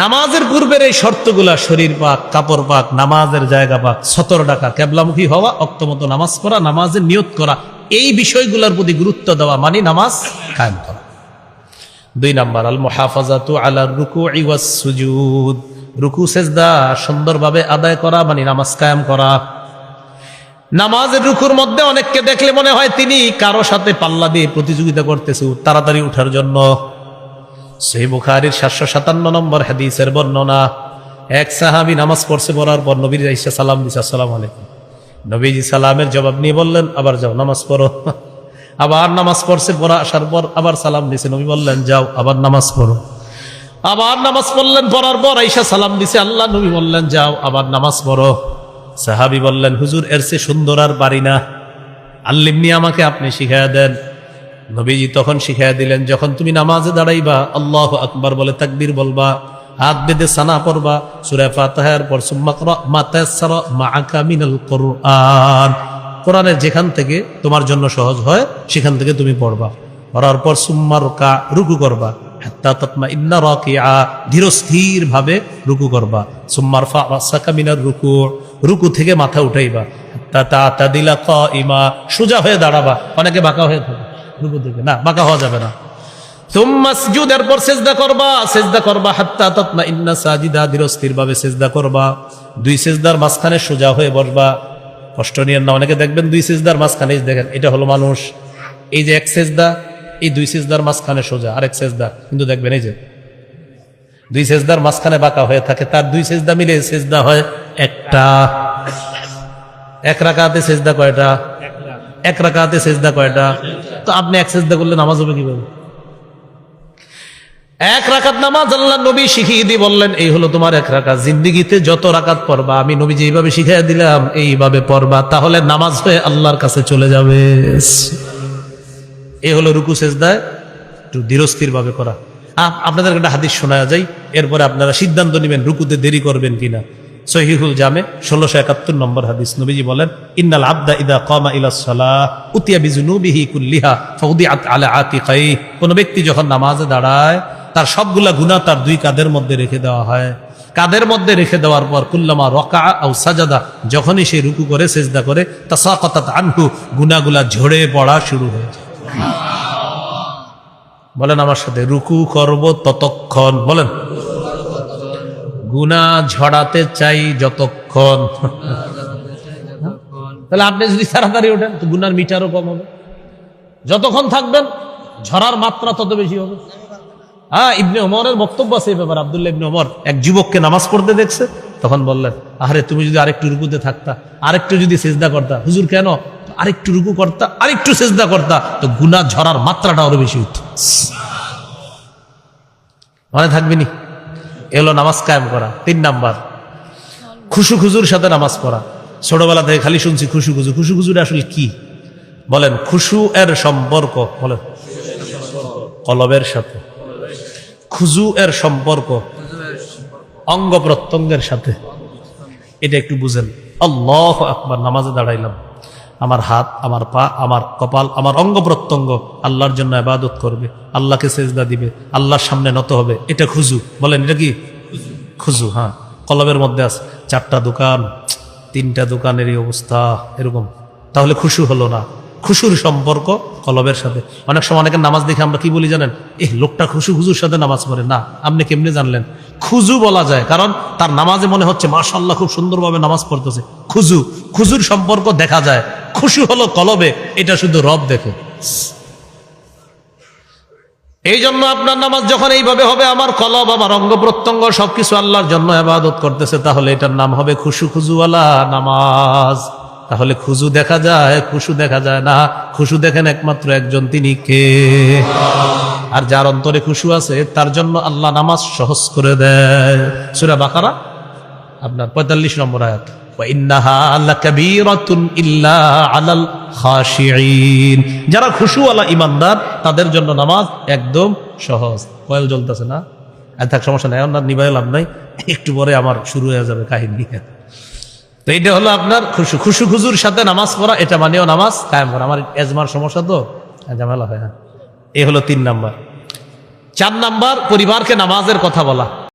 নামাজের পূর্বের এই শর্তগুলা, শরীর পাক, কাপড় পাক, নামাজের জায়গা পাক, সতর ডাকা, কেবলামুখী হওয়া, অক্তমতো নামাজ পড়া, নামাজের নিয়ত করা, এই বিষয়গুলোর প্রতি গুরুত্ব দেওয়া মানে নামাজ কায়েম করা। 2 নাম্বার আল মুহাফাজাতু আলা রুকুই ওয়াস সুজুদ, রুকু সেজদা সুন্দরভাবে আদায় করা মানে নামাজ কায়েম করা। নামাজের রুকুর মধ্যে অনেককে দেখলে মনে হয় তিনি কারো সাথে পাল্লা দিয়ে প্রতিযোগিতা করতেছে তাড়াতাড়ি উঠার জন্য। সহিহ বুখারীর 757 নম্বর হাদিসের বর্ণনা, এক সাহাবী নামাজ পড়ছে, পড়ার পর নবীর আইসা সালাম দিছে, আসসালামু আলাইকুম। নবীজি সালামের জবাব নিয়ে বললেন, আবার যাও নামাজ পড়ো। আবার নামাজ পড়ছে, পড়া আসার পর আবার সালাম দিছে, নবী বললেন যাও আবার নামাজ পড়ো। আবার নামাজ পড়লেন, পড়ার পর আইসা সালাম দিছে, আল্লাহ নবী বললেন যাও আবার নামাজ পড়ো। সাহাবী বললেন, হুজুর এর চেয়ে সুন্দর আর পারি না, আল্লিমনি, আমাকে আপনি শিখাইয়া দেন। নবীজি তখন শিখাইয়া দিলেন, যখন তুমি নামাজে দাঁড়াইবা আল্লাহু আকবার বলে তাকবীর বলবা, হাত বেঁধে সানা পড়বা, সূরা ফাতিহার পর সুম্মা ক্রা মা তায়াসসারা মাআকা মিনাল কুরআন, কোরআনের যেখান থেকে তোমার জন্য সহজ হয় সেখান থেকে তুমি পড়বা। পড়ার পর সুম্মা রুকা, রুকু করবা, হাত্তা তাতমাইন্না রাকিআ, ধীরস্থির ভাবে রুকু করবা। সুম্মা রফা রাসাকা মিনার রুকু, রুকু থেকে মাথা উঠাইবা, হাত্তা তাতাদিলা কাইমা, সোজা হয়ে দাঁড়াবা। অনেকে বাঁকা হয়ে থাকে রুকু থেকে, না বাঁকা হওয়া যাবে না। সুম্মা সুজুদ, এরপর সিজদা করবা, সিজদা করবা, হাত্তা তাতমাইন্না সাজিদা, ধীরস্থির ভাবে সিজদা করবা। 2 সিজদার মাঝখানে সোজা হয়ে বসবা। কষ্ট নিয়েন না, অনেকে দেখবেন 2 সিজদার মাঝখানে, দেখেন এটা হলো মানুষ, এই যে এক সিজদা, এই 2 সিজদার মাঝখানে সোজা আরেক সিজদা, কিন্তু দেখবেন এই যে 2 সিজদার মাঝখানে বাঁকা হয়ে থাকে, তার 2 সিজদা মিলে সিজদা হয় একটা। এক রাকাতে সিজদা কয়টা? এক রাকাতে সিজদা কয়টা? তো আপনি এক সিজদা করলে নামাজ হবে কিভাবে? এক রাকাত নামাজ আল্লাহ নবী শিখিয়ে দিয়ে বললেন, এই হলো তোমার এক রাকাত। জিন্দেগিতে যত রাকাত পড়বা আমি নবী যেইভাবে শিখাইয়া দিলাম এইভাবে পড়বা, তাহলে নামাজ হয়ে আল্লাহর কাছে চলে যাবে। এই হলো রুকু সেজদায় একটু ধীরস্থির ভাবে করা। আপনাদের একটা হাদিস শোনা যায়, এরপরে আপনারা সিদ্ধান্ত নেবেন রুকুতে দেরি করবেন কিনা। সহিহুল জামে 1671 নম্বর হাদিস, নবীজি বলেন, ইন্নাল আবদা ইদা কামা ইলাস সালাহ উতিয়া বিজুনুবিহি কুল্লিহা ফাউদিআত আলা আতিকাই, কোন ব্যক্তি যখন নামাজে দাঁড়ায় তার সবগুলা গুনাহ তার 2 কাঁধের মধ্যে রেখে দেওয়া হয়। কাঁধের মধ্যে রেখে দেওয়ার পর কুল্লামা রাকা আও সাজাদা, যখনই সে রুকু করে সিজদা করে, তাসাকাতাত আনহু, গুনাহগুলা ঝরে পড়া শুরু হয়ে যায়। বলেন আমার সাথে, রুকু করব ততক্ষণ, বলেন গুনাহ ঝরাতে চাই যতক্ষণ। তাহলে আপনি যদি তাড়াতাড়ি ওঠেন তো গুনার মিটারও কম হবে, যতক্ষণ থাকবেন ঝরার মাত্রা তত বেশি হবে। হ্যাঁ, ইবনে ওমরের বক্তব্য আছে এই ব্যাপারে। আব্দুল্লাহ ইবনে ওমর এক যুবককে নামাজ পড়তে দেখছে, তখন বললেন, আরে তুমি যদি আরেকটু রুকুতে থাকতা, আরেকটু যদি সিজদা করতা। হুজুর কেন? আরেকটু রুকু করতা, আরেকটু সিজদা করতা, তো গুনাহ ঝরার মাত্রাটা আরো বেশি হতো। মনে থাকবেনি? এলো নামাজ কায়েম করা। 3 নাম্বার খুশু খুজুর সাথে নামাজ পড়া। ছোটবেলা থেকে খালি শুনছি খুশু খুজু, খুশু খুজুর আসলে কি বলেন? খুশু এর সম্পর্ক, বলেন কলবের সাথে, খুজু এর সম্পর্ক অঙ্গ প্রত্যঙ্গের সাথে। এটা একটু বুঝেন। আল্লাহু আকবার, নামাজে দাঁড়াইলাম, আমার হাত, আমার পা, আমার কপাল, আমার অঙ্গ প্রত্যঙ্গ আল্লাহর জন্য ইবাদত করবে, আল্লাহকে সেজদা দিবে, আল্লাহর সামনে নত হবে, এটা খুজু। বলেন এটা কি খুজু? হ্যাঁ, কলবের মধ্যে আছে 4টা দোকান, 3টা দোকানেরই অবস্থা এরকম, তাহলে খুশু হলো না। খুশুর সম্পর্ক কলবের সাথে। অনেক সময় অনেকের নামাজ দেখে আমরা কি বলি জানেন? লোকটা খুশু খুজুর সাথে নামাজ পড়ে। না, আপনি কেমনে জানলেন? খুজু বলা যায় কারণ তার নামাজে মনে হচ্ছে মাশাআল্লাহ খুব সুন্দরভাবে নামাজ পড়তেছে। খুজু, খুজুর সম্পর্ক দেখা যায়। খুশু হলো কলবে, এটা শুধু রব দেখে। এই জন্য আপনার নামাজ যখন এইভাবে হবে, আমার কলব, আমার অঙ্গ প্রত্যঙ্গ সবকিছু আল্লাহর জন্য ইবাদত করতেছে, তাহলে এটার নাম হবে খুশু খুজুওয়ালা নামাজ। তাহলে খুজু দেখা যায়, খুশু দেখা যায় না। খুশু দেখেন একমাত্র একজন, তিনি কে? আর যার অন্তরে খুশু আছে তার জন্য আল্লাহ নামাজ সহজ করে দেয়। সূরা বাকারা আপনার 45 নম্বর আয়াত, ওয়া ইন্নাহা লাকাবীরাতুন ইল্লা আলাল খাশিঈন। যারা খুশুওয়ালা ঈমানদার তাদের জন্য নামাজ একদম সহজ। কয়েল জ্বলতেছে না? থাক, সমস্যা নাই, আপনার নিভাই লাভ নাই, একটু পরে আমার শুরু হয়ে যাবে কাহিনী। তো এটা হলো আপনার খুশু। খুশু খুজুর সাথে নামাজ পড়া, এটা মানেও নামাজ কায়েম করা। আমার এজমার সমস্যা তো ঝামেলা হয় না। এই হলো 3 নাম্বার। 4 নাম্বার পরিবারকে নামাজের কথা বলা।